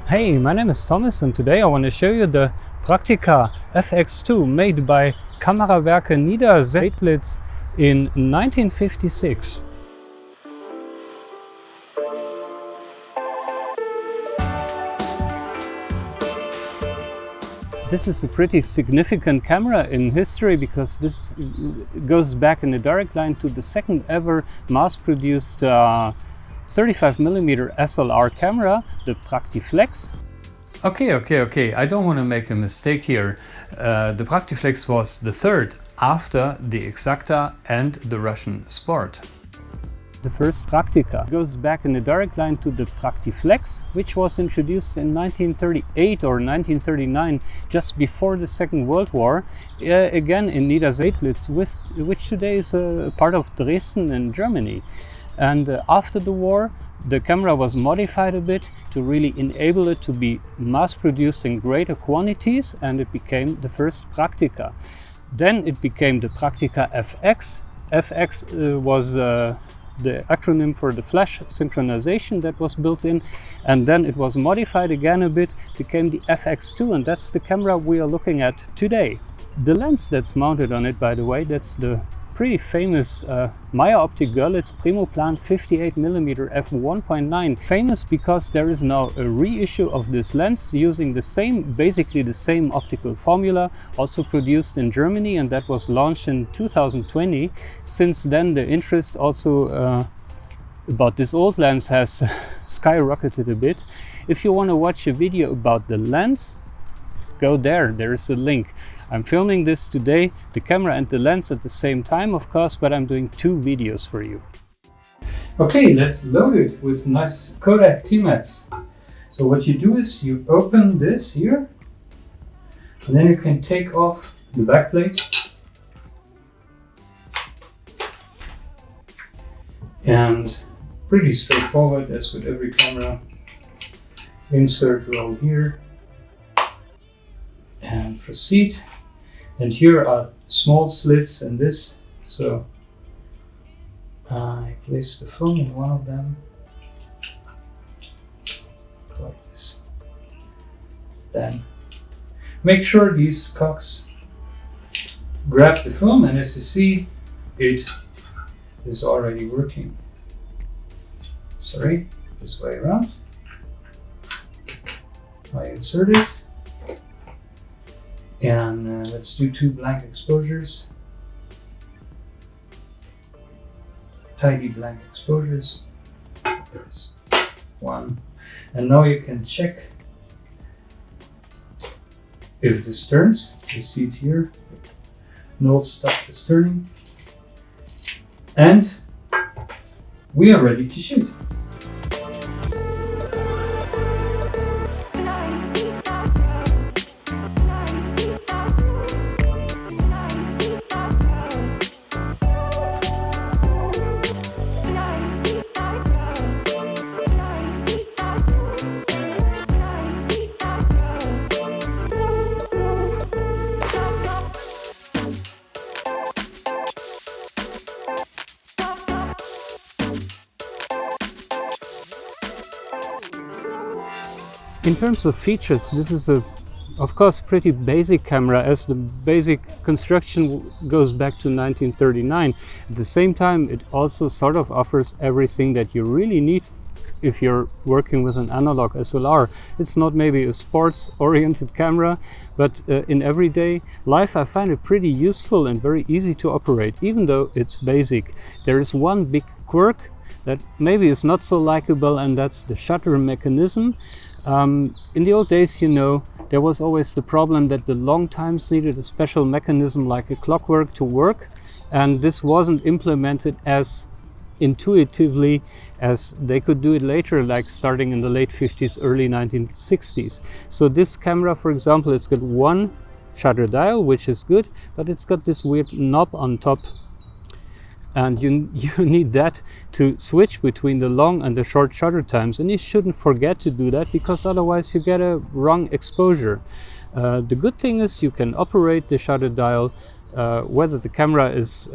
Hey, my name is Thomas and today I want to show you the Praktica FX2 made by Kamerawerke Niedersedlitz in 1956. This is a pretty significant camera in history because this goes back in a direct line to the second ever mass-produced 35mm SLR camera, the Praktiflex. Okay, I don't want to make a mistake here. The Praktiflex was the third after the Exacta and the Russian Sport. The first Praktica goes back in a direct line to the Praktiflex, which was introduced in 1938 or 1939, just before the Second World War, again in Niedersedlitz, which today is a part of Dresden in Germany. And after the war, the camera was modified a bit to really enable it to be mass-produced in greater quantities, and it became the first Praktica. Then it became the Praktica FX. FX was the acronym for the flash synchronization that was built in, and then it was modified again a bit, became the FX2, and that's the camera we are looking at today. The lens that's mounted on it, by the way, that's the pretty famous Meyer-Optik Primoplan 58mm f1.9. Famous because there is now a reissue of this lens using the same, basically the same optical formula, also produced in Germany, and that was launched in 2020. Since then the interest also about this old lens has skyrocketed a bit. If you want to watch a video about the lens, go there is a link. I'm filming this today, the camera and the lens at the same time, of course, but I'm doing two videos for you. Okay, let's load it with nice Kodak T-Max. So what you do is you open this here, and then you can take off the backplate. And pretty straightforward, as with every camera. Insert roll here and proceed. And here are small slits in this, so I place the film in one of them, like this. Then make sure these cocks grab the film, and as you see, it is already working. Sorry, this way around. I insert it. And let's do two blank exposures. Tidy blank exposures. There's one. And now you can check if this turns. You see it here. No stop is turning. And we are ready to shoot. In terms of features, this is of course pretty basic camera, as the basic construction goes back to 1939. At the same time, it also sort of offers everything that you really need if you're working with an analog SLR. It's not maybe a sports-oriented camera, but in everyday life I find it pretty useful and very easy to operate, even though it's basic. There is one big quirk that maybe is not so likable, and that's the shutter mechanism. In the old days, you know, there was always the problem that the long times needed a special mechanism like a clockwork to work, and this wasn't implemented as intuitively as they could do it later, like starting in the late 50s, early 1960s. So this camera, for example, it's got one shutter dial, which is good, but it's got this weird knob on top, and you need that to switch between the long and the short shutter times, and you shouldn't forget to do that, because otherwise you get a wrong exposure. The good thing is you can operate the shutter dial whether the camera is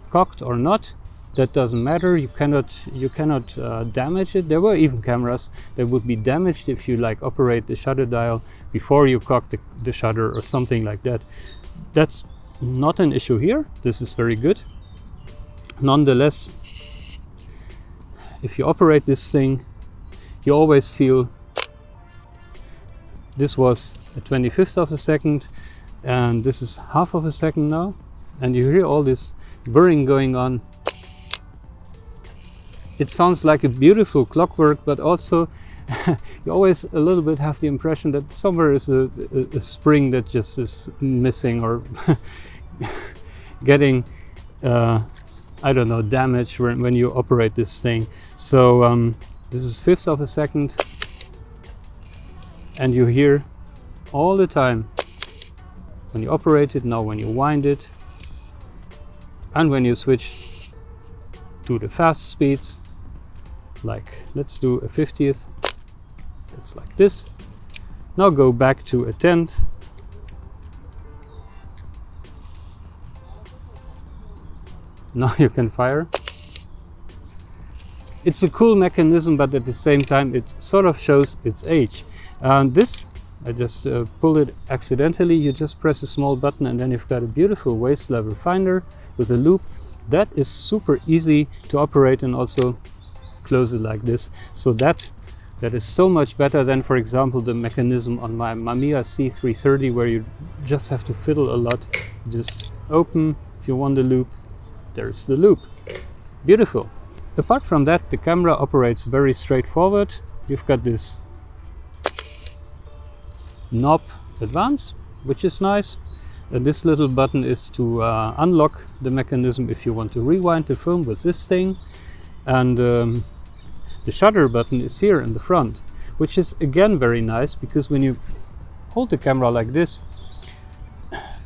cocked or not, that doesn't matter. You cannot damage it. There were even cameras that would be damaged if you like operate the shutter dial before you cock the shutter or something like that. That's not an issue here. This is very good. Nonetheless, if you operate this thing, you always feel this was a 25th of a second and this is half of a second now, and you hear all this burring going on. It sounds like a beautiful clockwork, but also you always a little bit have the impression that somewhere is a spring that just is missing or getting I don't know, damaged when you operate this thing. So this is 1/5 of a second, and you hear all the time when you operate it, now when you wind it, and when you switch to the fast speeds, like let's do a 50th, that's like this. Now go back to a 10th. Now you can fire. It's a cool mechanism, but at the same time it sort of shows its age. This, I just pulled it accidentally. You just press a small button and then you've got a beautiful waist level finder with a loop. That is super easy to operate, and also close it like this. So that is so much better than, for example, the mechanism on my Mamiya C330, where you just have to fiddle a lot. Just open if you want the loop. There's the loop. Beautiful. Apart from that, the camera operates very straightforward. You've got this knob advance, which is nice. This little button is to unlock the mechanism if you want to rewind the film with this thing. And the shutter button is here in the front, which is again very nice, because when you hold the camera like this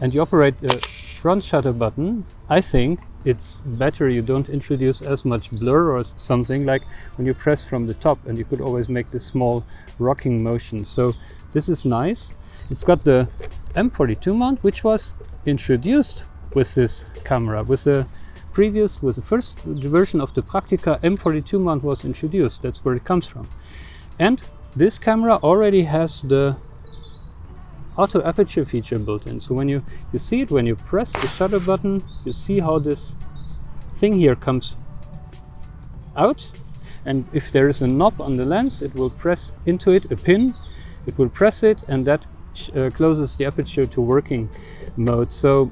and you operate the front shutter button, I think it's better you don't introduce as much blur or something, like when you press from the top, and you could always make this small rocking motion. So this is nice. It's got the M42 mount, which was introduced with this camera. With the first version of the Praktica, M42 mount was introduced. That's where it comes from. And this camera already has the auto aperture feature built in. So when you see it, when you press the shutter button, you see how this thing here comes out. And if there is a knob on the lens, it will press into it, a pin. It will press it, and that closes the aperture to working mode. So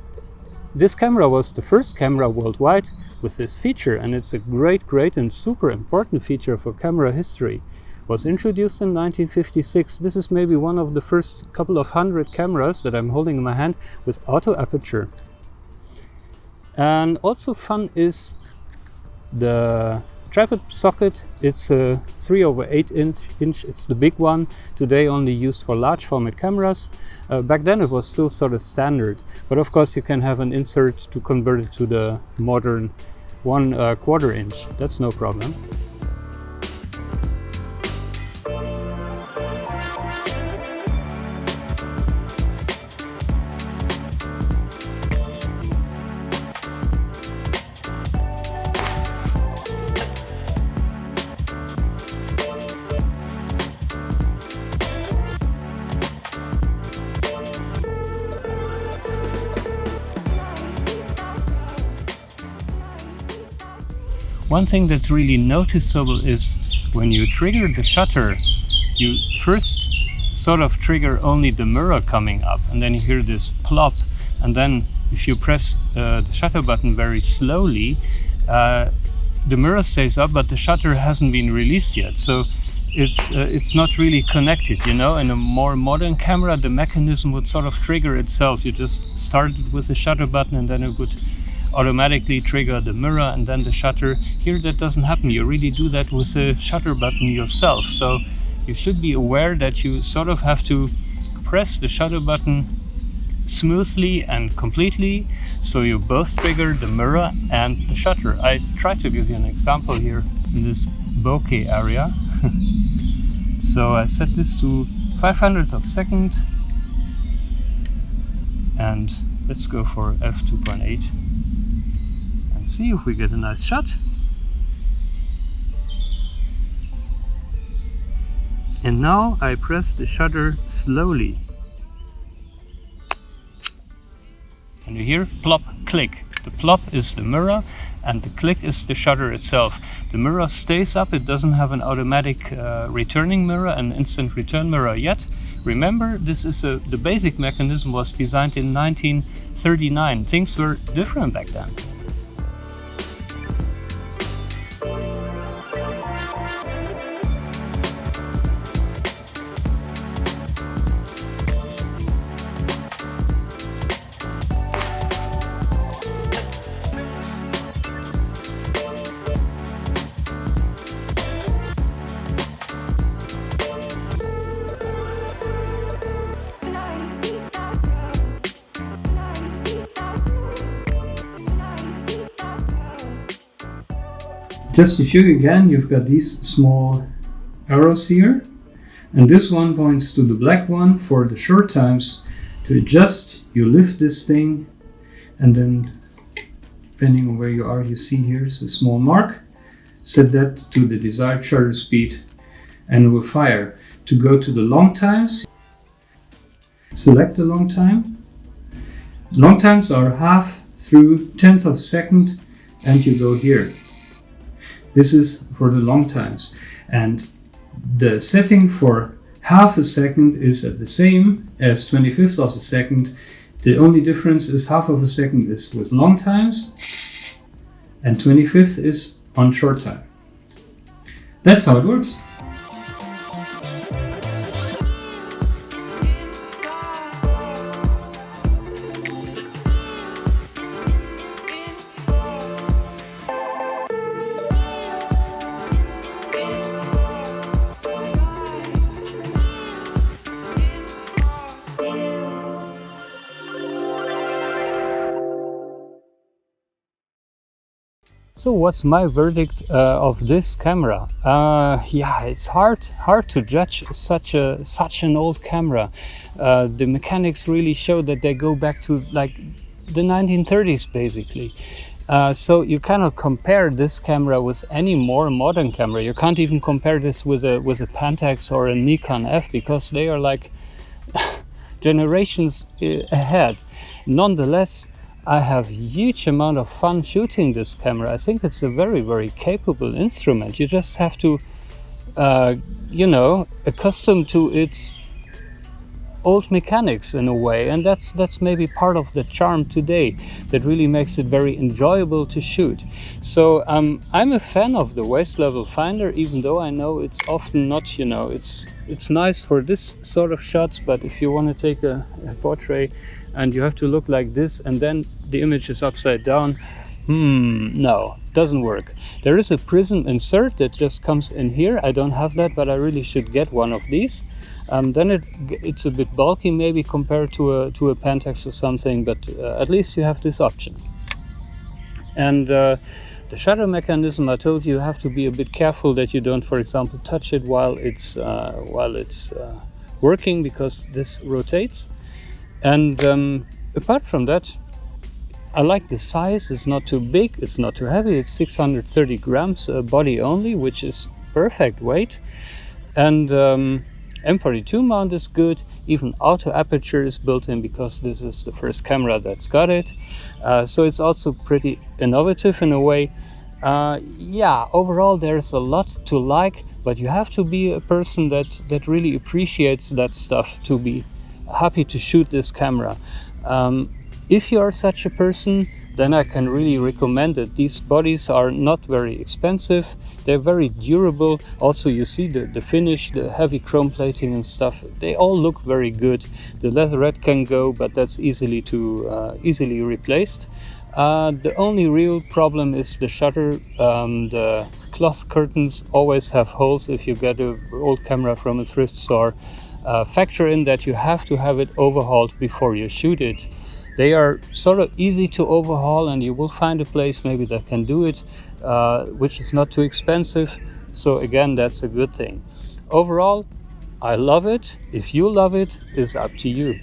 this camera was the first camera worldwide with this feature, and it's a great and super important feature for camera history. Was introduced in 1956. This is maybe one of the first couple of hundred cameras that I'm holding in my hand with auto aperture. And also fun is the tripod socket. It's a 3/8 inch. It's the big one, today only used for large format cameras. Back then it was still sort of standard, but of course you can have an insert to convert it to the modern 1/4 inch. That's no problem. One thing that's really noticeable is when you trigger the shutter, you first sort of trigger only the mirror coming up, and then you hear this plop, and then if you press the shutter button very slowly, the mirror stays up, but the shutter hasn't been released yet. So it's not really connected, you know. In a more modern camera, the mechanism would sort of trigger itself. You just started with the shutter button, and then it would automatically trigger the mirror and then the shutter. Here that doesn't happen. You really do that with the shutter button yourself. So you should be aware that you sort of have to press the shutter button smoothly and completely, so you both trigger the mirror and the shutter. I try to give you an example here in this bokeh area. So I set this to 500th of a second, and Let's go for f2.8 and see if we get a nice shot. And now I press the shutter slowly. And you hear plop, click. The plop is the mirror and the click is the shutter itself. The mirror stays up, it doesn't have an automatic returning mirror, an instant return mirror yet. Remember, this is the basic mechanism was designed in 1939. Things were different back then. Just to show you again, you've got these small arrows here, and this one points to the black one for the short times. To adjust, you lift this thing, and then depending on where you are, you see here's a small mark. Set that to the desired shutter speed and it will fire. To go to the long times, select the long time. Long times are half through 10th of a second, and you go here. This is for the long times, and the setting for half a second is at the same as 25th of a second. The only difference is half of a second is with long times and 25th is on short time. That's how it works. So what's my verdict of this camera? Yeah, it's hard to judge such an old camera. The mechanics really show that they go back to like the 1930s basically. So you cannot compare this camera with any more modern camera. You can't even compare this with a Pentax or a Nikon F because they are like generations ahead. Nonetheless, I have a huge amount of fun shooting this camera. I think it's a very, very capable instrument. You just have to, you know, accustom to its old mechanics in a way, and that's maybe part of the charm today that really makes it very enjoyable to shoot. So I'm a fan of the waist level finder, even though I know it's often not, you know, it's nice for this sort of shots, but if you want to take a portrait and you have to look like this and then the image is upside down, no, doesn't work. There is a prism insert that just comes in here. I don't have that, but I really should get one of these. Then it's a bit bulky maybe compared to a Pentax or something, but at least you have this option. And the shutter mechanism, I told you have to be a bit careful that you don't, for example, touch it while it's working, because this rotates. And apart from that, I like the size. It's not too big, it's not too heavy. It's 630 grams body only, which is perfect weight. And M42 mount is good. Even auto aperture is built in because this is the first camera that's got it. So it's also pretty innovative in a way. Yeah, overall there's a lot to like, but you have to be a person that really appreciates that stuff to be happy to shoot this camera. If you are such a person, then I can really recommend it. These bodies are not very expensive, they're very durable. Also, you see the finish, the heavy chrome plating and stuff, they all look very good. The leatherette can go, but that's easily replaced. The only real problem is the shutter. The cloth curtains always have holes if you get an old camera from a thrift store. Factor in that you have to have it overhauled before you shoot it. They are sort of easy to overhaul, and you will find a place maybe that can do it, which is not too expensive. So again, that's a good thing. Overall, I love it. If you love it, it's up to you.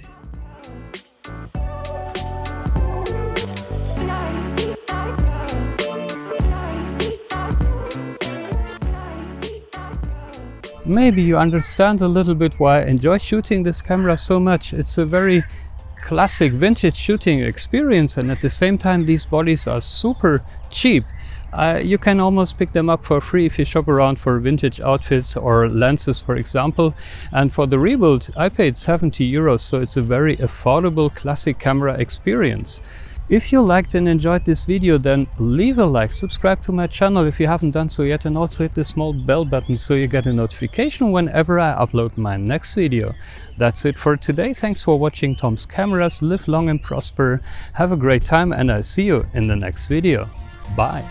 maybe you understand a little bit why I enjoy shooting this camera so much. It's a very classic vintage shooting experience, and at the same time these bodies are super cheap. You can almost pick them up for free if you shop around for vintage outfits or lenses, for example. And for the rebuild I paid 70 euros, so it's a very affordable classic camera experience. If you liked and enjoyed this video, then leave a like, subscribe to my channel if you haven't done so yet, and also hit the small bell button so you get a notification whenever I upload my next video. That's it for today. Thanks for watching Tom's Cameras. Live long and prosper. Have a great time, and I'll see you in the next video. Bye.